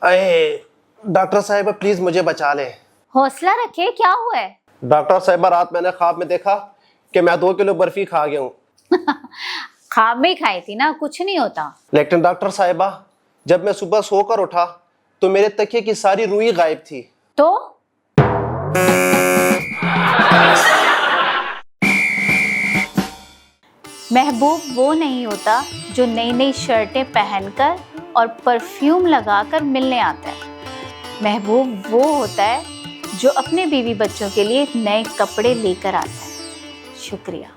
अरे डॉक्टर साहिबा प्लीज मुझे बचा ले। हौसला रखे, क्या हुआ है? डॉक्टर साहिबा रात मैंने ख्वाब में देखा कि मैं 2 किलो बर्फी खा गया हूँ। ख्वाब में ही खाई थी ना, कुछ नहीं होता। लेकिन डॉक्टर साहिबा जब मैं सुबह सोकर उठा तो मेरे तकिए की सारी रुई गायब थी। तो महबूब वो नहीं होता जो नई नई शर्टें पहनकर और परफ्यूम लगाकर मिलने आता है। महबूब वो होता है जो अपने बीवी बच्चों के लिए नए कपड़े लेकर आता है। शुक्रिया।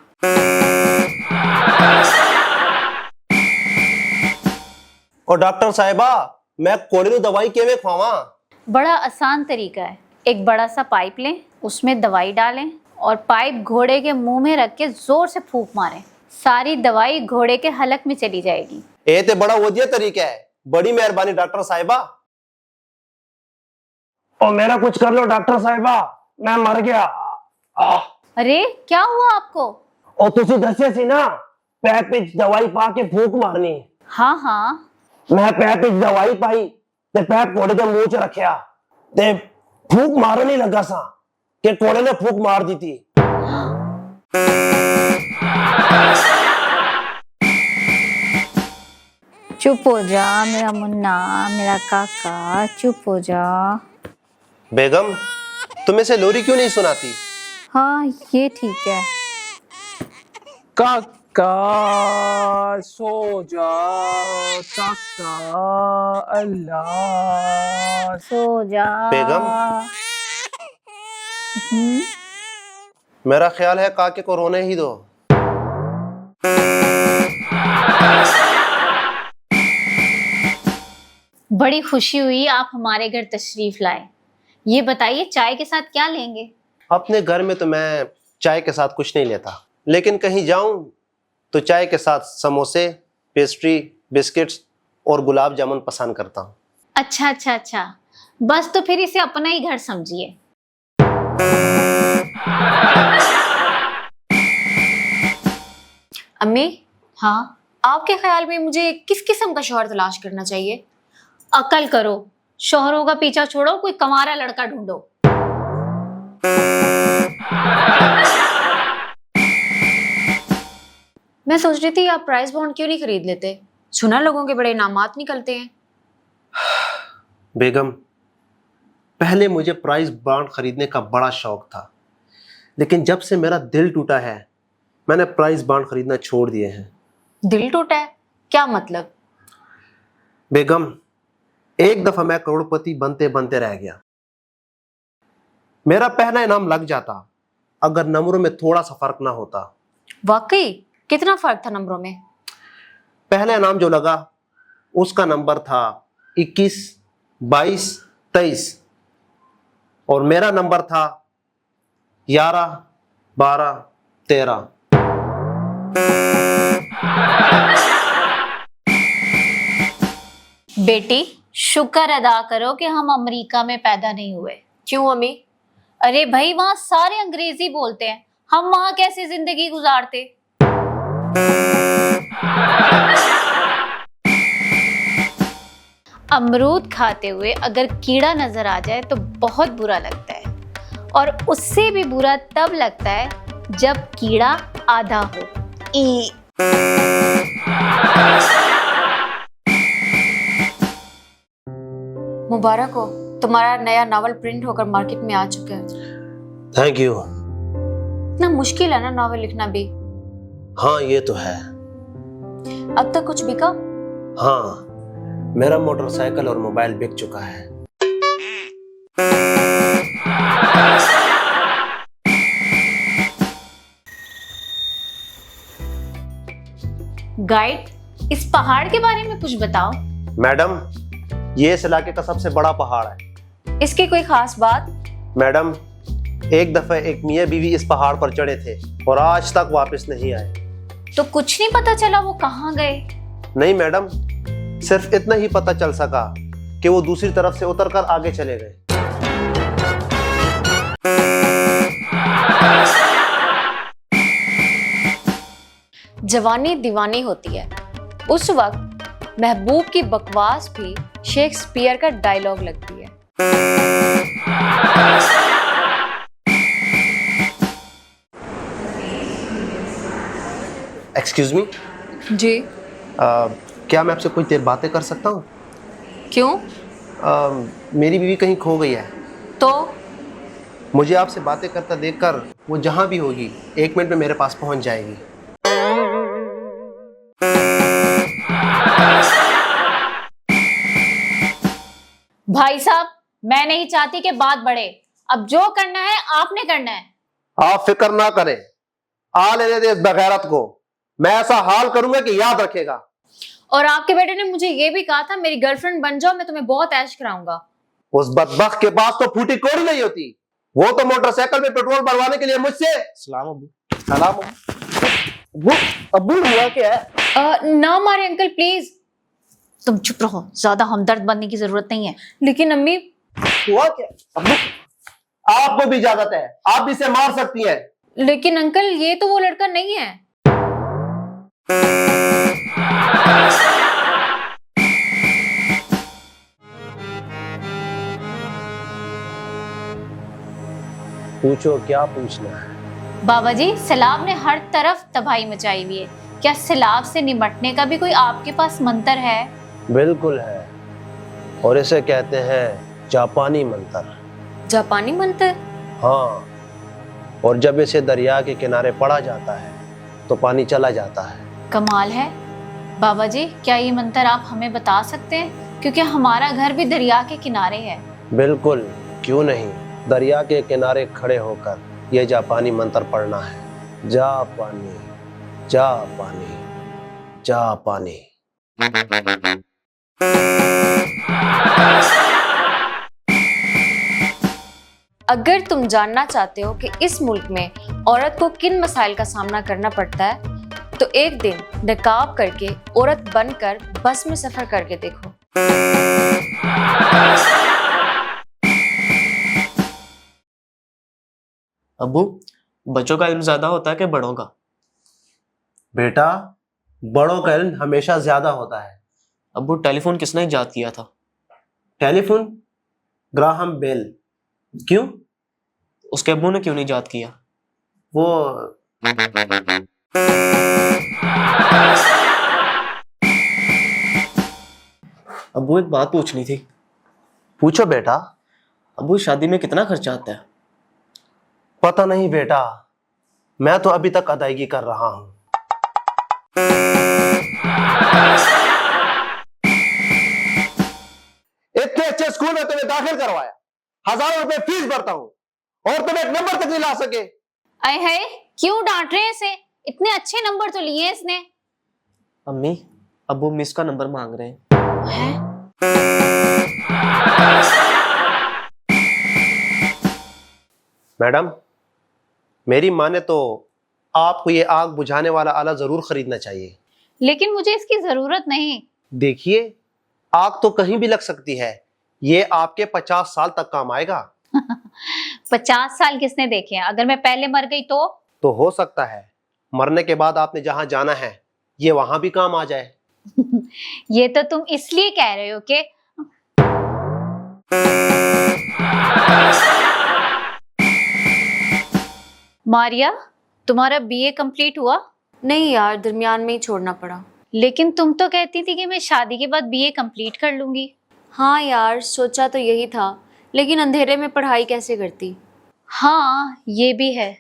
और डॉक्टर साहिबा मैं कोड़े दवाई केवे खावा? बड़ा आसान तरीका है। एक बड़ा सा पाइप लें, उसमें दवाई डालें और पाइप घोड़े के मुंह में रख के जोर से फूंक मारें। सारी दवाई घोड़े के हलक में चली जाएगी। ये तो बड़ा वधिया तरीका है। बड़ी मेहरबानी डॉक्टर साहिबा। और मेरा कुछ कर लो डॉक्टर साहिबा, मैं मर गया। अरे क्या हुआ आपको? और तुसी दसे सी ना पैप विच दवाई पा के फूक मारनी। हाँ हाँ, मैं पैप विच दवाई पाई ते पैप घोड़े के मुंह च रखिया ते फूक मारन ही लगा सा कि घोड़े ने फूक मार दी थी। चुप हो जा मेरा मुन्ना, मेरा काका, चुप हो जा। बेगम तुम्हें से लोरी क्यों नहीं सुनाती? हाँ ये ठीक है। काका सो जा, काका अल्लाह सो जा। बेगम मेरा ख्याल है काके को रोने ही दो। बड़ी खुशी हुई आप हमारे घर तशरीफ लाए। ये बताइए चाय के साथ क्या लेंगे? अपने घर में तो मैं चाय के साथ कुछ नहीं लेता, लेकिन कहीं जाऊं तो चाय के साथ समोसे, पेस्ट्री, बिस्किट्स और गुलाब जामुन पसंद करता हूं। अच्छा अच्छा अच्छा, बस तो फिर इसे अपना ही घर समझिए। अम्मी, हाँ, आपके ख्याल में मुझे किस किस्म का शौहर तलाश करना चाहिए? अकल करो, शौहरों का पीछा छोड़ो, कोई कंवारा लड़का ढूंढो। मैं सोच रही थी आप प्राइस बॉन्ड क्यों नहीं खरीद लेते? सुना लोगों के बड़े इनामात निकलते हैं। बेगम पहले मुझे प्राइस बॉन्ड खरीदने का बड़ा शौक था, लेकिन जब से मेरा दिल टूटा है मैंने प्राइस बॉन्ड खरीदना छोड़ दिए हैं। दिल टूटा है? क्या मतलब? बेगम एक दफा मैं करोड़पति बनते बनते रह गया। मेरा पहला इनाम लग जाता अगर नंबरों में थोड़ा सा फर्क ना होता। वाकई कितना फर्क था नंबरों में? पहला इनाम जो लगा उसका नंबर था 21, 22, 23 और मेरा नंबर था 11, 12, 13। बेटी शुक्र अदा करो कि हम अमेरिका में पैदा नहीं हुए। क्यों अम्मी? अरे भाई वहां सारे अंग्रेजी बोलते हैं, हम वहां कैसे जिंदगी गुजारते। अमरूद खाते हुए अगर कीड़ा नजर आ जाए तो बहुत बुरा लगता है, और उससे भी बुरा तब लगता है जब कीड़ा आधा हो। मुबारक हो, तुम्हारा नया नावल प्रिंट होकर मार्केट में आ चुका है। Thank you. इतना मुश्किल है ना नावल लिखना भी। हाँ ये तो है। अब तक कुछ बिका? हाँ मेरा मोटरसाइकिल और मोबाइल बिक चुका है। गाइड, इस पहाड़ के बारे में कुछ बताओ। मैडम ये इस इलाके का सबसे बड़ा पहाड़ है। इसकी कोई खास बात? मैडम एक दफा एक मियाँ बीवी इस पहाड़ पर चढ़े थे और आज तक वापस नहीं आए। तो कुछ नहीं पता चला वो कहाँ गए? नहीं मैडम, सिर्फ इतना ही पता चल सका कि वो दूसरी तरफ से उतरकर आगे चले गए। जवानी दीवानी होती है। उस वक्त महबूब की बकवास भी शेक्सपियर का डायलॉग लगती है। एक्सक्यूज मी, जी, क्या मैं आपसे कुछ देर बातें कर सकता हूँ? क्यों? मेरी बीवी कहीं खो गई है। तो मुझे आपसे बातें करता देखकर वो जहाँ भी होगी 1 मिनट में मेरे पास पहुँच जाएगी। भाई साहब, मैं नहीं चाहती कि बात बढ़े। अब जो करना है आपने करना है। आप फिक्र ना करें, आ लेने दे इस बगैरत को। मैं ऐसा हाल करूंगा कि याद रखेगा। और आपके बेटे ने मुझे ये भी कहा था मेरी गर्लफ्रेंड बन जाओ, मैं तुम्हें बहुत ऐश कराऊंगा। उस बदबख्त के पास तो फूटी कोड़ी नहीं होती। वो तो मोटरसाइकिल में पेट्रोल भरवाने के लिए मुझसे सलाम अब्बू अब्बू अब्बू हुआ क्या है? ना मारे अंकल प्लीज। तुम चुप रहो, ज्यादा हमदर्द बनने की जरूरत नहीं है। लेकिन अम्मी, हुआ क्या अब्बू? आपको भी इजाजत है, आप भी इसे मार सकती हैं। लेकिन अंकल ये तो वो लड़का नहीं है। पूछो क्या पूछना है। बाबा जी, सैलाब ने हर तरफ तबाही मचाई हुई है। क्या सैलाब से निपटने का भी कोई आपके पास मंत्र है? बिल्कुल है, और इसे कहते हैं जापानी मंत्र। जापानी मंत्र? हाँ, और जब इसे दरिया के किनारे पड़ा जाता है तो पानी चला जाता है। कमाल है। बाबा जी, क्या ये मंत्र आप हमें बता सकते हैं? क्योंकि हमारा घर भी दरिया के किनारे है। बिल्कुल, क्यों नहीं। दरिया के किनारे खड़े होकर यह जापानी मंत्र पढ़ना है। जापानी जापानी जापानी। अगर तुम जानना चाहते हो कि इस मुल्क में औरत को किन मसाइल का सामना करना पड़ता है, तो एक दिन नकाब करके औरत बनकर बस में सफर करके देखो। अब्बू, बच्चों का इल्म ज्यादा होता है कि बड़ों का? बेटा, बड़ों का इल्म हमेशा ज्यादा होता है। अब्बू, टेलीफोन किसने इजाद किया था? टेलीफोन? ग्राहम बेल। क्यों? उसके अब्बू ने क्यों नहीं इजाद किया? वो अब्बू, एक बात पूछनी थी। पूछो बेटा। अब्बू, शादी में कितना खर्चा आता है? पता नहीं बेटा, मैं तो अभी तक अदायगी कर रहा हूं। इतने अच्छे स्कूल में तुम्हें दाखिल करवाया, हजारों रुपए फीस भरता हूं, और तुम एक नंबर तक नहीं ला सके। आए हाय, क्यों डांट रहे हैं इसे? इतने अच्छे नंबर तो लिए हैं इसने। अम्मी, अब्बू मिस का नंबर मांग रहे हैं। हैं? मैडम, मेरी माने तो आपको ये आग बुझाने वाला आला जरूर खरीदना चाहिए। लेकिन मुझे इसकी जरूरत नहीं। देखिए, आग तो कहीं भी लग सकती है, ये आपके 50 साल तक काम आएगा। 50 साल किसने देखे हैं? अगर मैं पहले मर गई तो हो सकता है मरने के बाद आपने जहां जाना है ये वहां भी काम आ जाए। ये तो तुम इसलिए कह रहे हो कि मारिया, तुम्हारा बीए कंप्लीट हुआ? नहीं यार, दरमियान में ही छोड़ना पड़ा। लेकिन तुम तो कहती थी कि मैं शादी के बाद बीए कंप्लीट कर लूंगी। हाँ यार, सोचा तो यही था, लेकिन अंधेरे में पढ़ाई कैसे करती। हाँ, ये भी है।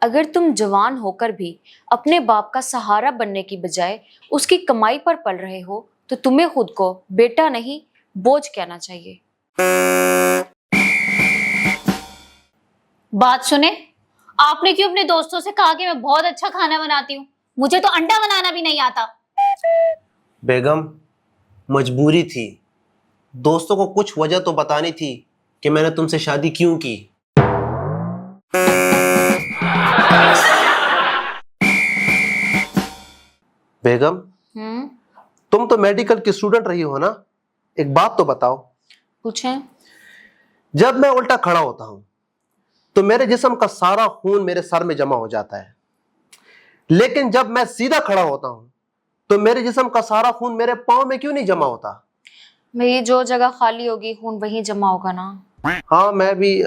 अगर तुम जवान होकर भी अपने बाप का सहारा बनने की बजाय उसकी कमाई पर पल रहे हो, तो तुम्हें खुद को बेटा नहीं बोझ कहना चाहिए। बात सुने, आपने क्यों अपने दोस्तों से कहा कि मैं बहुत अच्छा खाना बनाती हूँ? मुझे तो अंडा बनाना भी नहीं आता। बेगम, मजबूरी थी। दोस्तों को कुछ वजह तो बतानी थी कि मैंने तुमसे शादी क्यों की। बेगम, तुम तो मेडिकल की स्टूडेंट रही हो ना, एक बात तो बताओ। पूछें। जब मैं उल्टा खड़ा होता हूं तो मेरे जिस्म का सारा खून मेरे सर में जमा हो जाता है, लेकिन जब मैं सीधा खड़ा होता हूं तो मेरे जिस्म का सारा खून मेरे पाँव में क्यों नहीं जमा होता? भाई जो जगह खाली होगी खून वहीं जमा होगा ना। हाँ मैं भी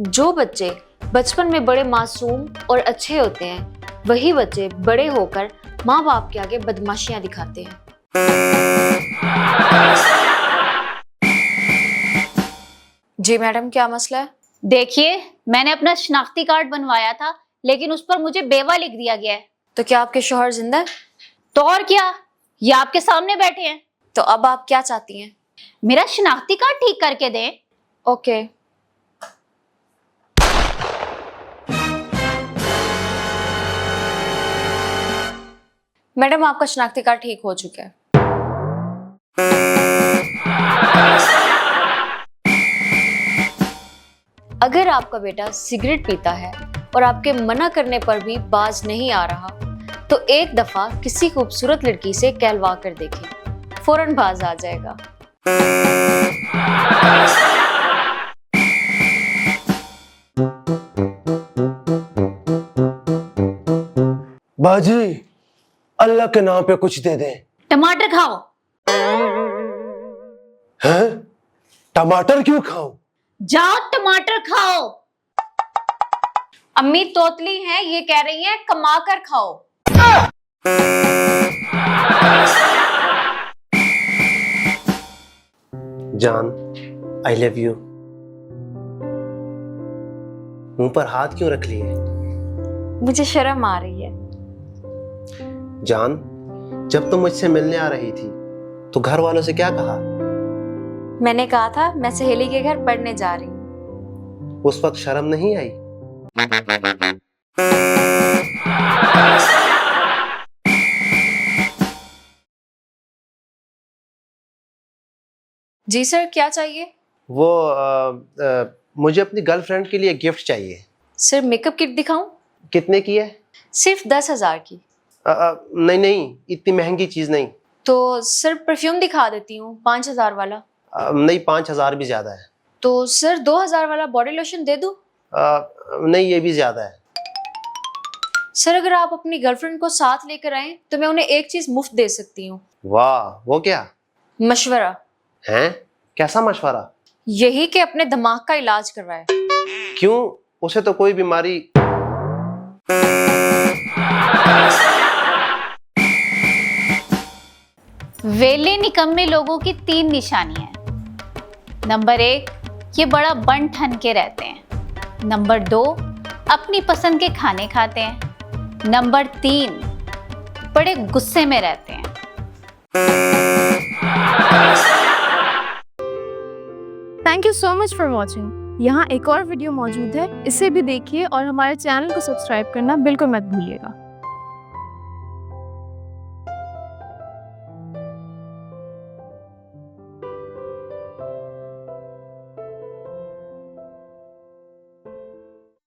जो बच्चे बचपन में बड़े मासूम और अच्छे होते हैं, वही बच्चे बड़े होकर माँ बाप के आगे बदमाशियां दिखाते हैं। जी मैडम, क्या मसला है? देखिए, मैंने अपना शनाख्ती कार्ड बनवाया था, लेकिन उस पर मुझे बेवा लिख दिया गया है। तो क्या आपके शौहर जिंदा है? तो और क्या, ये आपके सामने बैठे हैं। तो अब आप क्या चाहती हैं? मेरा शनाख्ती कार्ड ठीक करके दें। ओके। मैडम, आपका शनाख्ती कार्ड ठीक हो चुका है। अगर आपका बेटा सिगरेट पीता है और आपके मना करने पर भी बाज नहीं आ रहा, तो एक दफा किसी खूबसूरत लड़की से कहलवा कर देखें, फौरन बाज आ जाएगा। बाजी, अल्लाह के नाम पे कुछ दे दे। टमाटर खाओ। हैं? टमाटर क्यों खाऊं? जाओ टमाटर खाओ। अम्मी तोतली हैं, ये कह रही हैं कमा कर खाओ। जान, आई लव यू। मुंह पर हाथ क्यों रख लिए? मुझे शर्म आ रही है। जान, जब तुम मुझसे मिलने आ रही थी तो घर वालों से क्या कहा? मैंने कहा था मैं सहेली के घर पढ़ने जा रही हूँ। उस वक्त शर्म नहीं आई? जी सर, क्या चाहिए? वो मुझे अपनी गर्लफ्रेंड के लिए गिफ्ट चाहिए। सर मेकअप किट दिखाऊं? कितने की है? सिर्फ 10,000 की। नहीं नहीं, इतनी महंगी चीज नहीं। तो सर परफ्यूम दिखा देती हूँ 5,000 वाला। नहीं, 5,000 भी ज्यादा है। तो सर 2,000 वाला बॉडी लोशन दे दूं? नहीं, ये भी ज्यादा है। सर अगर आप अपनी गर्लफ्रेंड को साथ लेकर आए तो मैं उन्हें एक चीज मुफ्त दे सकती हूँ। वाह, वो क्या मशवरा। है? कैसा मशवरा? यही कि अपने दिमाग का इलाज करवाए। क्यों? उसे तो कोई बीमारी। वेले निकम्मे लोगों की 3 निशानियां हैं। नंबर 1, ये बड़ा बन ठन के रहते हैं। नंबर 2, अपनी पसंद के खाने खाते हैं। नंबर 3, बड़े गुस्से में रहते हैं। Thank you so much for watching. यहाँ एक और वीडियो मौजूद है, इसे भी देखिए और हमारे चैनल को सब्सक्राइब करना बिल्कुल मत भूलिएगा।